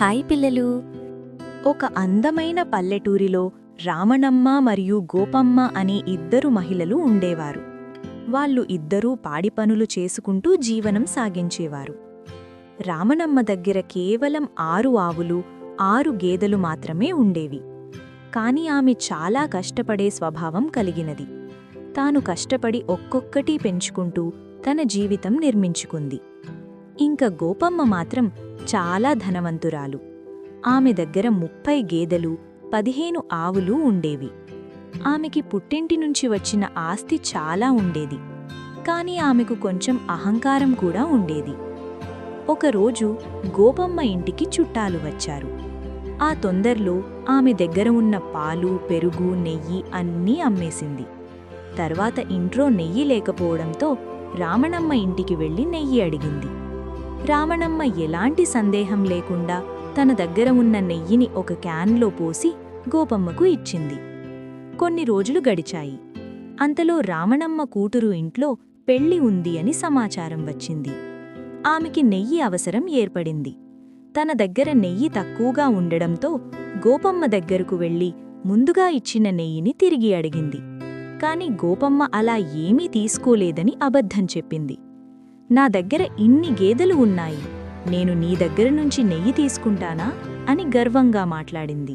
Hi పిల్లలు. ఒక అందమైన పల్లెటూరిలో రామణమ్మ మరియు గోపమ్మ అనే ఇద్దరు మహిళలు ఉండేవారు. వాళ్ళు ఇద్దరూ పాడి పనులు చేసుకుంటూ జీవనం సాగించేవారు. రామణమ్మ దగ్గర కేవలం 6 ఆవులు 6 గేదెలు మాత్రమే ఉండేవి. కాని ఆమె చాలా కష్టపడే స్వభావం కలిగినది. తాను కష్టపడి ఒక్కొక్కటీ పెంచుకుంటూ తన జీవితం నిర్మించుకుంది. ఇంక గోపమ్మ మాత్రం చాలా ధనవంతురాలు. ఆమె దగ్గర 30 గేదెలు 15 ఆవులు ఉండేవి. ఆమెకి పుట్టింటి నుంచి వచ్చిన ఆస్తి చాలా ఉండేది. కాని ఆమెకు కొంచెం అహంకారం కూడా ఉండేది. ఒకరోజు గోపమ్మ ఇంటికి చుట్టాలు వచ్చారు. ఆ తొందరలో ఆమె దగ్గర ఉన్న పాలు, పెరుగు, నెయ్యి అన్నీ అమ్మేసింది. తర్వాత ఇంట్లో నెయ్యి లేకపోవడంతో రామణమ్మ ఇంటికి వెళ్లి నెయ్యి అడిగింది. రామణమ్మ ఎలాంటి సందేహం లేకుండా తన దగ్గర ఉన్న నెయ్యిని ఒక క్యాన్లో పోసి గోపమ్మకు ఇచ్చింది. కొన్ని రోజులు గడిచాయి. అంతలో రామణమ్మ కూతురు ఇంట్లో పెళ్లి ఉంది అని సమాచారం వచ్చింది. ఆమెకి నెయ్యి అవసరం ఏర్పడింది. తన దగ్గర నెయ్యి తక్కువగా ఉండడంతో గోపమ్మ దగ్గరకు వెళ్లి ముందుగా ఇచ్చిన నెయ్యిని తిరిగి అడిగింది. కాని గోపమ్మ అలా ఏమీ తీసుకోలేదని అబద్ధం చెప్పింది. నా దగ్గర ఇన్ని గేదెలు ఉన్నాయి, నేను నీ దగ్గర నుంచి నెయ్యి తీసుకుంటానా అని గర్వంగా మాట్లాడింది.